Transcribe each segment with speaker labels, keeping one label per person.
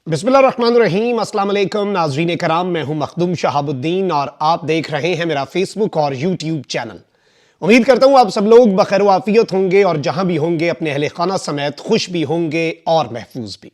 Speaker 1: बिस्मिल्लाहिर्रहमानिर्रहीम, अस्सलाम वालेकुम नाज़रीन कराम। मैं हूं मखदूम शहाबुद्दीन और आप देख रहे हैं मेरा फेसबुक और यूट्यूब चैनल। उम्मीद करता हूं आप सब लोग बखैर आफियत होंगे और जहां भी होंगे अपने अहले खाना समेत खुश भी होंगे और महफूज भी।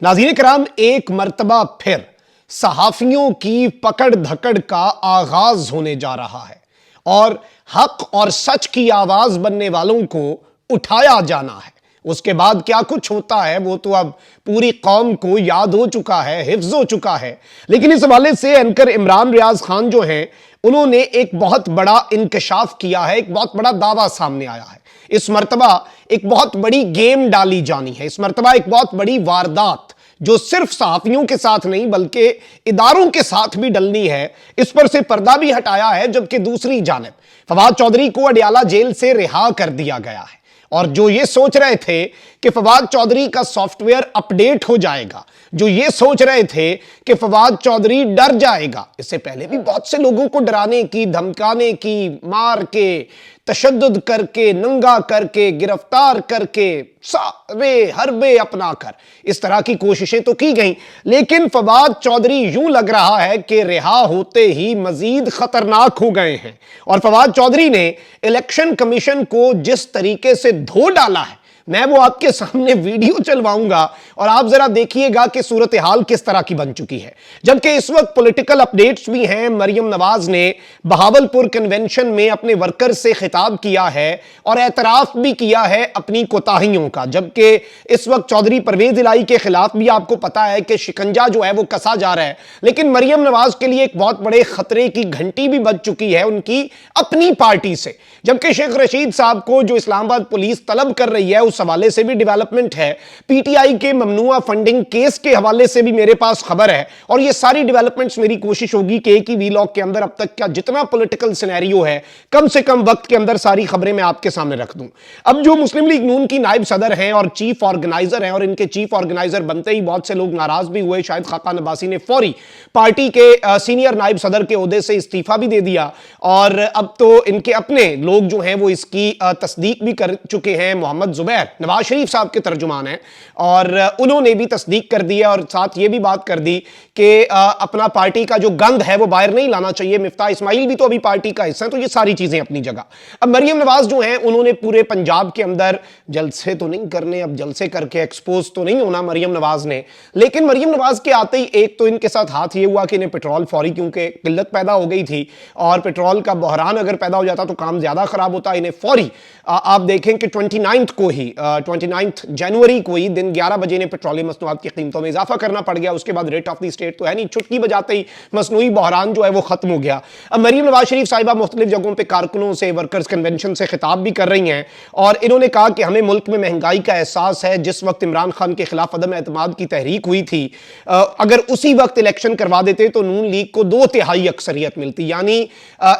Speaker 1: नाज़रीन कराम, एक मर्तबा फिर सहाफ़ियों की पकड़ धकड़ का आगाज होने जा रहा है और हक और सच की आवाज बनने वालों को उठाया जाना है। उसके बाद क्या कुछ होता है वो तो अब पूरी कौम को याद हो चुका है, हिफ्ज हो चुका है। लेकिन इस हवाले से एंकर इमरान रियाज खान जो हैं, उन्होंने एक बहुत बड़ा इंकशाफ किया है, एक बहुत बड़ा दावा सामने आया है। इस मर्तबा एक बहुत बड़ी गेम डाली जानी है, इस मर्तबा एक बहुत बड़ी वारदात जो सिर्फ सहाफियों के साथ नहीं बल्कि इदारों के साथ भी डलनी है, इस पर से पर्दा भी हटाया है। जबकि दूसरी जानिब फवाद चौधरी को अडियाला जेल से रिहा कर दिया गया है और जो ये सोच रहे थे कि फवाद चौधरी का सॉफ्टवेयर अपडेट हो जाएगा, जो ये सोच रहे थे कि फवाद चौधरी डर जाएगा, इससे पहले भी बहुत से लोगों को डराने की, धमकाने की, मार के, तशद्दुद करके, नंगा करके, गिरफ्तार करके, सारे हरबे अपना कर इस तरह की कोशिशें तो की गई। लेकिन फवाद चौधरी यूं लग रहा है कि रिहा होते ही मजीद खतरनाक हो गए हैं। और फवाद चौधरी ने इलेक्शन कमीशन को जिस तरीके से धो डाला है, मैं वो आपके सामने वीडियो चलवाऊंगा और आप जरा देखिएगा कि सूरत हाल किस तरह की बन चुकी है। जबकि इस वक्त पॉलिटिकल अपडेट्स भी हैं। मरियम नवाज ने बहावलपुर कन्वेंशन में अपने वर्कर से खिताब किया है और एतराफ भी किया है अपनी कोताहियों का। जबकि इस वक्त चौधरी परवेज इलाही के खिलाफ भी आपको पता है कि शिकंजा जो है वो कसा जा रहा है। लेकिन मरियम नवाज के लिए एक बहुत बड़े खतरे की घंटी भी बज चुकी है उनकी अपनी पार्टी से। जबकि शेख रशीद साहब को जो इस्लामाबाद पुलिस तलब कर रही है, उस हवाले से भी डेवलपमेंट है। पीटीआई के ममनुआ फंडिंग केस के हवाले से भी मेरे पास खबर है। और ये सारी डेवलपमेंट्स मेरी कोशिश होगी कि एक ही वीलॉग के अंदर अब तक का जितना पॉलिटिकल सिनेरियो है, कम से कम वक्त के अंदर सारी खबरें मैं आपके सामने रख दूं। अब जो मुस्लिम लीग नून की नायब सदर हैं और चीफ ऑर्गेनाइजर हैं, और इनके चीफ ऑर्गेनाइजर बनते ही बहुत से लोग नाराज भी हुए। शाहिद खाकान अब्बासी ने फौरी पार्टी के सीनियर नायब सदर के ओहदे से इस्तीफा भी दे दिया और अब तो इनके अपने लोग जो हैं वो इसकी तस्दीक भी कर चुके हैं। मोहम्मद जुबैर नवाज शरीफ साहब के तर्जुमान हैं और उन्होंने भी तस्दीक कर दी है और साथ ये भी बात कर दी कि अपना पार्टी का जो गंद है वो बाहर नहीं लाना चाहिए। मिफ्ता इस्माइल भी तो अभी पार्टी का हिस्सा है। तो ये सारी चीजें अपनी जगह। अब मरियम नवाज जो हैं, उन्होंने पूरे पंजाब के अंदर जलसे तो नहीं करने, अब जलसे करके एक्सपोज तो नहीं होना मरियम नवाज ने। लेकिन मरियम नवाज के आते ही एक तो इनके साथ हाथ ये हुआ कि इन्हें पेट्रोल फौरी, क्योंकि किल्लत पैदा हो गई थी और पेट्रोल का बहरान अगर पैदा हो जाता तो काम ज्यादा खराब होता। इन्हें फौरी आप देखें कि 29 जनवरी को ही दिन 11 बजे ने पेट्रोलियम मसनूआत की कीमतों में इजाफा करना पड़ गया। उसके बाद रेट ऑफ द स्टेट तो है नहीं, चुटकी बजाते ही मसनूई बहरान जो है वो खत्म हो गया। अब मरियम नवाज शरीफ साहिबा मुख्तलिफ जगहों पर कारकुनों से, वर्कर्स कन्वेंशन से खिताब भी कर रही हैं और इन्होंने कहा कि हमें मुल्क में महंगाई का एहसास है। जिस वक्त इमरान खान के खिलाफ अदम एतमाद की तहरीक हुई थी, अगर उसी वक्त इलेक्शन करवा देते तो नून लीग को 2/3 अक्सरियत मिलती। यानी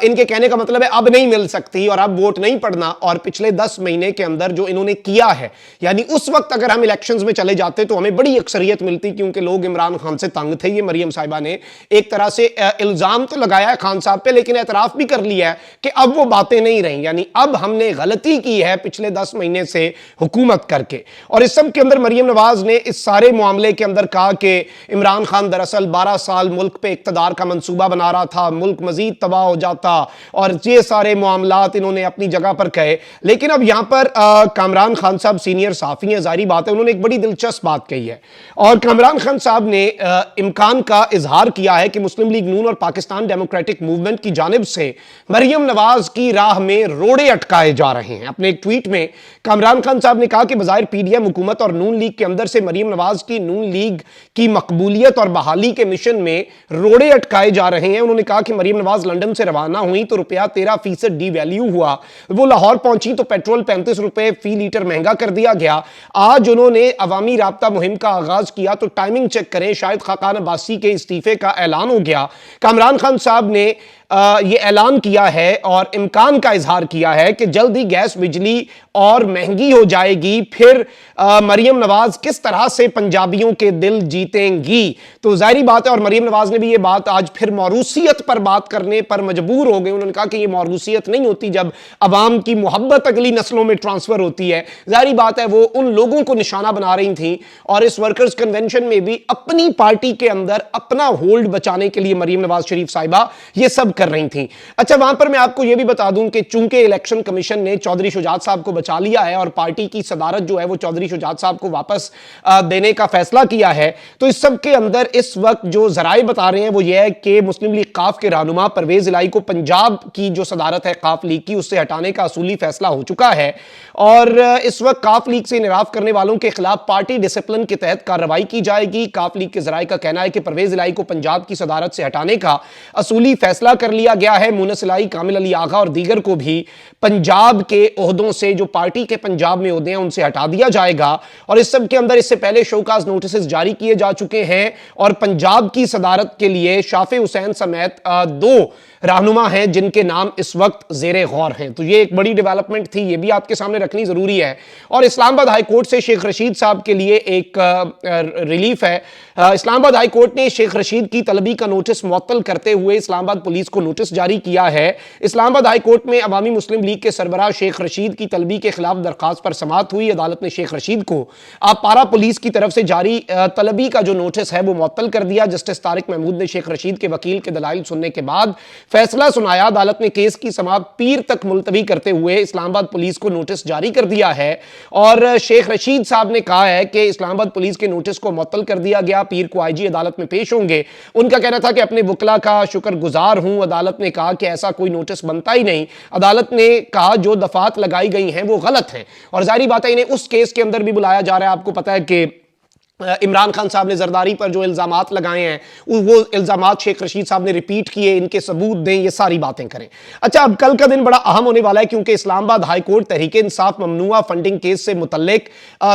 Speaker 1: इनके कहने का मतलब है अब नहीं मिल सकती और अब वोट नहीं पड़ना। और पिछले 10 महीने के अंदर जो इन्होंने किया है, यानी उस वक्त अगर हम इलेक्शंस में चले जाते तो हमें बड़ी अक्सरियत मिलती, क्योंकि लोग इमरान खान से तंग थे। ये मरियम साहिबा ने एक तरह से इल्जाम तो लगाया है खान साहब पे, लेकिन एतराफ भी कर लिया है कि अब वो बातें नहीं रही। यानी अब हमने गलती की है पिछले 10 महीने से हुकूमत करके। और इस सब के अंदर मरियम नवाज ने इस सारे मामले के अंदर कहा कि इमरान खान दरअसल 12 साल मुल्क पे इक्तदार का मंसूबा बना रहा था, मुल्क मजीद तबाह हो जाता, और ये सारे मामलात इन्होंने अपनी जगह पर कहे। लेकिन अब यहां पर कामरान खान साहब सीनियर साफी हैं, जाहिर बात है उन्होंने एक बड़ी दिलचस्प बात कही है। और कामरान खान साहब ने इम्कान का इजहार किया है कि मुस्लिम लीग नून और पाकिस्तान डेमोक्रेटिक मूवमेंट की जानिब से मरियम नवाज की राह में रोड़े अटकाए जा रहे हैं। अपने एक ट्वीट में कामरान खान साहब ने कहा कि बज़ाहिर पीडीएम हुकूमत और नून लीग के अंदर से मरियम नवाज की नून लीग की मकबूलियत और बहाली के मिशन में रोड़े अटकाए जा रहे हैं। उन्होंने कहा कि मरियम नवाज लंदन से रवाना हुई तो रुपया 13% डी वैल्यू हुआ, वो लाहौर पहुंची तो पेट्रोल 35 रुपए फी लीटर महंगा कर दिया गया। आज उन्होंने अवामी राब्ता मुहिम का आगाज किया तो टाइमिंग चेक करें, शाहिद खाकान अब्बासी के इस्तीफे का ऐलान हो गया। कामरान खान साहब ने ये ऐलान किया है और इम्कान का इजहार किया है कि जल्द ही गैस बिजली और महंगी हो जाएगी, फिर मरियम नवाज किस तरह से पंजाबियों के दिल जीतेंगी। तो जाहिर बात है, और मरियम नवाज ने भी ये बात आज फिर मौरूसियत पर बात करने पर मजबूर हो गए। उन्होंने कहा कि ये मौरूसियत नहीं होती जब अवाम की मोहब्बत अगली नस्लों में ट्रांसफर होती है। जाहिर बात है वो उन लोगों को निशाना बना रही थी और इस वर्कर्स कन्वेंशन में भी अपनी पार्टी के अंदर अपना होल्ड बचाने के लिए मरियम नवाज शरीफ साहिबा ये सब कर रही थी। अच्छा, वहां पर मैं आपको यह भी बता दूं कि चूंकि इलेक्शन कमीशन ने चौधरी शुजात साहब को बचा लिया है और पार्टी की सदारत जो है वो चौधरी शुजात साहब को वापस देने का फैसला किया है, तो इस सब के अंदर इस वक्त जो जराए बता रहे हैं वो ये है कि मुस्लिम लीग काफ के रहनुमा परवेज इलाही को पंजाब की जो सदारत है काफ लीग की, उससे हटाने का असूली फैसला हो चुका है और इस वक्त काफ लीग से इनराफ करने वालों के खिलाफ पार्टी डिसिप्लिन के तहत कार्रवाई की जाएगी। काफ लीग के जराए का कहना है कि परवेज इलाही को पंजाब की सदारत से हटाने का असूली फैसला कर लिया गया है। मुनस इलाही, कामिल अली आगा और दीगर को भी पंजाब के ओहदों से, जो पार्टी के पंजाब में ओहदे हैं, उनसे हटा दिया जाएगा। और इस सब के अंदर इससे पहले शोकाज नोटिस जारी किए जा चुके हैं और पंजाब की सदारत के लिए शाफे हुसैन समेत 2 रहनुमा हैं जिनके नाम इस वक्त जेरे गौर हैं। तो ये एक बड़ी डेवलपमेंट थी, ये भी आपके सामने रखनी जरूरी है। और इस्लामाबाद हाई कोर्ट से शेख रशीद साहब के लिए एक रिलीफ है। इस्लामाबाद हाई कोर्ट ने शेख रशीद की तलबी का नोटिस मुअत्तल करते हुए इस्लामाबाद पुलिस को नोटिस जारी किया है। इस्लामाबाद हाई कोर्ट में अवामी मुस्लिम लीग के सरबराह शेख रशीद की तलबी के खिलाफ दरखास्त पर समाअत हुई। अदालत ने शेख रशीद को पारा पुलिस की तरफ से जारी तलबी का जो नोटिस है वो मुअत्तल कर दिया। जस्टिस तारिक महमूद ने शेख रशीद के वकील के दलाइल सुनने के बाद फैसला सुनाया। अदालत ने केस की समाअत पीर तक मुलतवी करते हुए इस्लामाबाद पुलिस को नोटिस जारी कर दिया है और शेख रशीद साहब ने कहा है कि इस्लामाबाद पुलिस के नोटिस को मुअत्तल कर दिया गया। पीर को आईजी अदालत में पेश होंगे। उनका कहना था कि अपने वकला का शुक्रगुजार हूं। अदालत ने कहा कि ऐसा कोई नोटिस बनता ही नहीं। अदालत ने कहा जो दफात लगाई गई हैं वो गलत हैं और जाहिर बात है इन्हें उस केस के अंदर भी बुलाया जा रहा है। आपको पता है कि इमरान खान साहब ने जरदारी पर जो इल्जामात लगाए हैं वो इल्जामात शेख रशीद साहब ने रिपीट किए, इनके सबूत दें, ये सारी बातें करें। अच्छा, अब कल का दिन बड़ा अहम होने वाला है क्योंकि Islamabad high court Tehreek-e Insaf ममनुआ funding case से मुतल्लिक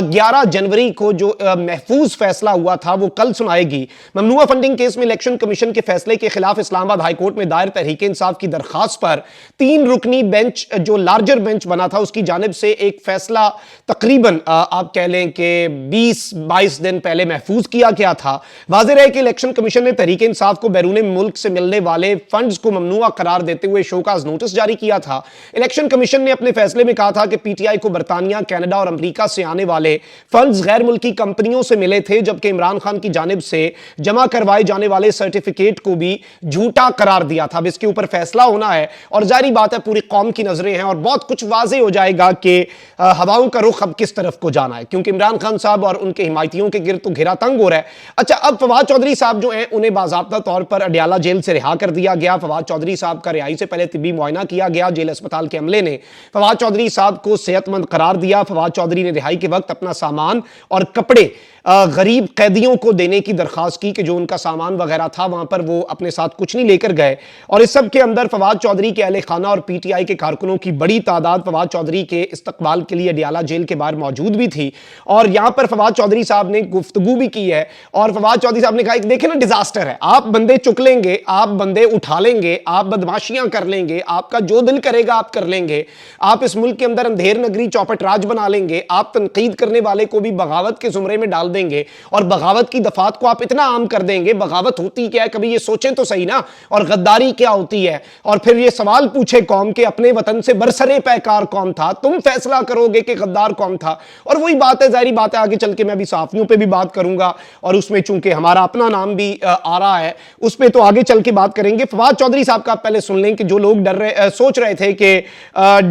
Speaker 1: 11 जनवरी को जो महफूज फैसला हुआ था वो कल सुनाएगी। ममनुआ फंडिंग केस में इलेक्शन कमीशन के फैसले के खिलाफ इस्लामाबाद हाई कोर्ट में दायर तहरीके इंसाफ की दरखास्त पर 3 रुकनी बेंच, जो लार्जर बेंच बना था, उसकी जानिब से एक फैसला तकरीबन आप कह लें कि 20-22 दिन पहले महफूज किया गया था। वाज़ेह है कि इलेक्शन कमीशन ने तहरीके इंसाफ को बैरून मुल्क से मिलने वाले फंड्स को ममनुआ करार देते हुए शोकाज नोटिस जारी किया था। इलेक्शन कमीशन ने अपने फैसले में कहा था कि पीटीआई को बरतानिया, कनाडा और अमेरिका से आने वाले फंड्स गैर मुल्की कंपनियों से मिले थे, जबकि इमरान खान की जानिब से जमा करवाए जाने वाले सर्टिफिकेट को भी झूठा करार दिया था। अब इसके ऊपर फैसला होना है और जारी बात है पूरी कौम की नजरें हैं और बहुत कुछ वाज़ेह हो जाएगा कि हवाओं का रुख अब किस तरफ को जाना है, क्योंकि इमरान खान साहब और उनके हिमायतियों के गिर तो घेरा तंग हो रहा है। अच्छा, अब फवाद चौधरी साहब जो हैं उन्हें बाज़ाब्ता तौर पर अडयाला जेल से रिहा कर दिया गया। फवाद चौधरी साहब का रिहाई से पहले तिब्बी मुआयना किया गया। जेल अस्पताल के अमले ने फवाद चौधरी साहब को सेहतमंद करार दिया। फवाद चौधरी ने रिहाई के वक्त अपना सामान और कपड़े गरीब कैदियों को देने की दरखास्त की कि जो उनका सामान वगैरह था वहां पर वो अपने साथ कुछ नहीं लेकर गए। और इस सब के अंदर फवाद चौधरी के अहले खाना और पीटीआई के कारकुनों की बड़ी तादाद फवाद चौधरी के इस्तकबाल के लिए अडयाला जेल के बाहर मौजूद भी थी और यहां पर फवाद चौधरी साहब ने गुफ्तगू भी की है और फवाद चौधरी साहब ने कहा देखें ना, डिजास्टर है, आप बंदे चुक लेंगे, आप बंदे उठा लेंगे, आप बदमाशियां कर लेंगे, आपका जो दिल करेगा आप कर लेंगे, आप इस मुल्क के अंदर अंधेर नगरी चौपट राज बना लेंगे, आप तनकीद करने वाले को भी बगावत के जुमरे में डाल देंगे और बगावत की दफात को आप इतना आम कर देंगे। बगावत होती क्या है, कभी ये सोचें तो सही ना, और गद्दारी क्या होती है। और फिर ये सवाल पूछे कौम के अपने वतन से बरसरे पैकार कौन था, तुम फैसला करोगे कि गद्दार कौन था। और वही बात है, जाहिर बात है आगे चल के मैं भी सहाफियों पे भी बात करूंगा और उसमें चूंकि हमारा अपना नाम भी आ रहा है उस पर तो आगे चल के बात करेंगे। फवाद चौधरी साहब का पहले सुन लें कि जो लोग सोच रहे थे कि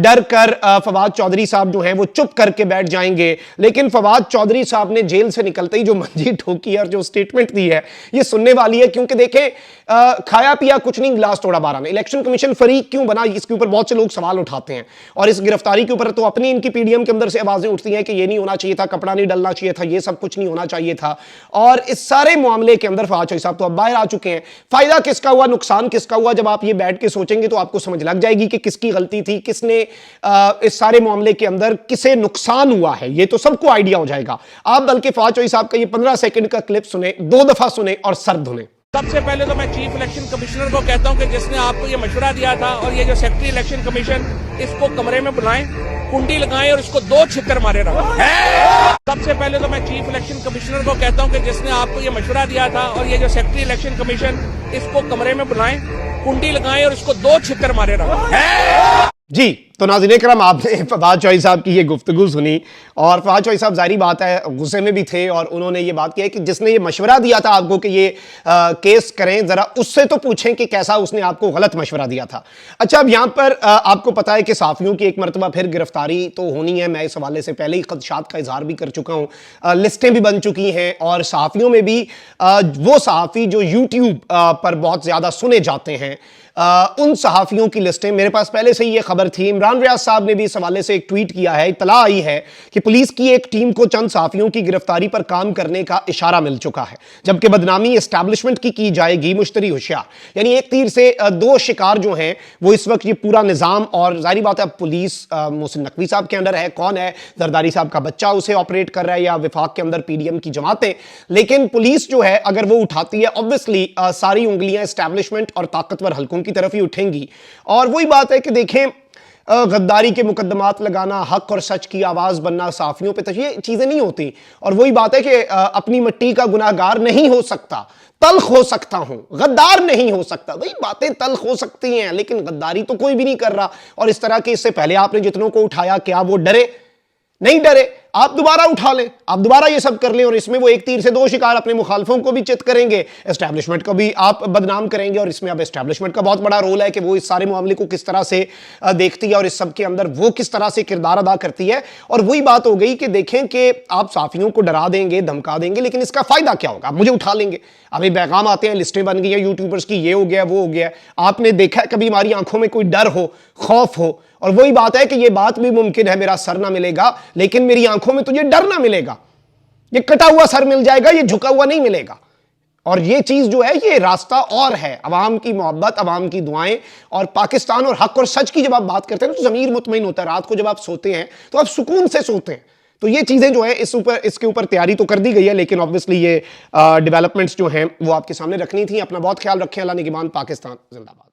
Speaker 1: डर कर फवाद चौधरी साहब जो है वो चुप करके बैठ जाएंगे, लेकिन फवाद चौधरी साहब ने जेल से निकलते ही जो मंजी ठोकी और जो स्टेटमेंट दी है ये सुनने वाली है, क्योंकि देखें खाया पिया कुछ नहीं, गिलास तोड़ा 12 में। इलेक्शन कमीशन फरीक क्यों बना, इसके ऊपर बहुत से लोग सवाल उठाते हैं और इस गिरफ्तारी के ऊपर तो अपनी इनकी पीडीएम के अंदर से आवाजें उठती हैं कि ये नहीं होना चाहिए था, कपड़ा नहीं डलना चाहिए था, ये सब कुछ नहीं होना चाहिए था। और इस सारे मामले के अंदर फवाद चौधरी साहब तो अब बाहर आ चुके हैं। फायदा किसका हुआ, नुकसान किसका हुआ, जब आप ये बैठ के सोचेंगे तो आपको समझ लग जाएगी कि किसकी गलती थी, किसने इस सारे मामले के अंदर किसे नुकसान हुआ है, ये तो सबको आइडिया हो जाएगा। आप बल्कि फवाद चौधरी साहब का ये 15 सेकंड का क्लिप सुने, 2 दफा सुने और सर धुने।
Speaker 2: सबसे पहले तो मैं चीफ इलेक्शन कमिश्नर को कहता हूं कि जिसने आपको ये मशवरा दिया था, और ये जो सेक्रेटरी इलेक्शन कमीशन, इसको कमरे में बुलाएं, कुंडी लगाएं और इसको 2 छिक्कर मारे रहा। सबसे पहले तो मैं चीफ इलेक्शन कमिश्नर को कहता हूं कि जिसने आपको ये मशवरा दिया था, और ये जो सेक्रेटरी इलेक्शन कमीशन, इसको कमरे में बुलाएं, कुंडी लगाएं और इसको 2 छिक्कर मारे रहा।
Speaker 1: जी, तो नाज़रीन करम, आपने फवाद चौधरी साहब की ये गुफ्तगू सुनी और फवाद चौधरी साहब जाहिर बात है गुस्से में भी थे और उन्होंने ये बात की है कि जिसने ये मशवरा दिया था आपको कि ये केस करें, ज़रा उससे तो पूछें कि कैसा उसने आपको गलत मशवरा दिया था। अच्छा, अब यहाँ पर आपको पता है कि सहाफ़ियों की एक मरतबा फिर गिरफ्तारी तो होनी है। मैं इस हवाले से पहले ही खदशात का इजहार भी कर चुका हूँ, लिस्टें भी बन चुकी हैं और सहाफ़ियों में भी वो सहाफ़ी जो यूट्यूब पर बहुत ज़्यादा सुने जाते हैं, उन सहाफ़ियों की लिस्टें मेरे पास पहले से ही ये खबर थी। इमरान रियाज साहब ने भी इस हवाले से एक ट्वीट किया है, इत्तला आई है कि पुलिस की एक टीम को चंद सहाफ़ियों की गिरफ्तारी पर काम करने का इशारा मिल चुका है, जबकि बदनामी एस्टैब्लिशमेंट की जाएगी मुश्तरी होशियार। यानी एक तीर से 2 शिकार जो हैं वो इस वक्त ये पूरा निज़ाम, और जाहिर बात है पुलिस मोहसिन नकवी साहब के अंडर है, कौन है, जरदारी साहब का बच्चा उसे ऑपरेट कर रहा है या विफाक के अंदर PDM की जमातें, लेकिन पुलिस जो है अगर वो उठाती है ऑब्वियसली सारी उंगलियां एस्टैब्लिशमेंट और ताकतवर हल्कों की तरफ ही उठेंगी। और वही बात है कि देखें, गद्दारी के मुकदमात लगाना, हक और सच की आवाज बनना सहाफियों पे, तो ये चीजें नहीं होती। और वही बात है कि अपनी मिट्टी का गुनाहगार नहीं हो सकता, तल्ख हो सकता हूं, गद्दार नहीं हो सकता। वही बातें तल्ख हो सकती हैं लेकिन गद्दारी तो कोई भी नहीं कर रहा। और इस तरह के, इससे पहले आपने जितनों को उठाया, क्या वो डरे? नहीं डरे। आप दोबारा उठा लें, आप दोबारा ये सब कर लें और इसमें वो एक तीर से 2 शिकार, अपने मुखालफों को भी चित करेंगे, एस्टैब्लिशमेंट को भी आप बदनाम करेंगे। और इसमें अब एस्टैब्लिशमेंट का बहुत बड़ा रोल है कि वो इस सारे मामले को किस तरह से देखती है और इस सब के अंदर वो किस तरह से किरदार अदा करती है। और वही बात हो गई कि देखें कि आप सहाफियों को डरा देंगे, धमका देंगे, लेकिन इसका फायदा क्या होगा? आप मुझे उठा लेंगे, अभी पैगाम आते हैं, लिस्टें बन गई हैं यूट्यूबर्स की, ये हो गया, वो हो गया। आपने देखा है कभी हमारी आंखों में कोई डर हो, खौफ हो? और वही बात है कि ये बात भी मुमकिन है, मेरा सर ना मिलेगा लेकिन मेरी आंखों में तुझे डर ना मिलेगा। ये कटा हुआ सर मिल जाएगा, ये झुका हुआ नहीं मिलेगा। और ये चीज जो है, ये रास्ता और है, अवाम की मोहब्बत, अवाम की दुआएं और पाकिस्तान और हक और सच की जब आप बात करते हैं तो ज़मीर मुतमईन होता है। रात को जब आप सोते हैं तो आप सुकून से सोते हैं। तो ये चीजें जो है इसके ऊपर तैयारी तो कर दी गई है, लेकिन ऑब्वियसली ये डेवलपमेंट्स जो हैं वो आपके सामने रखनी थी। अपना बहुत ख्याल रखें। अल्लाह निगहबान। पाकिस्तान जिंदाबाद।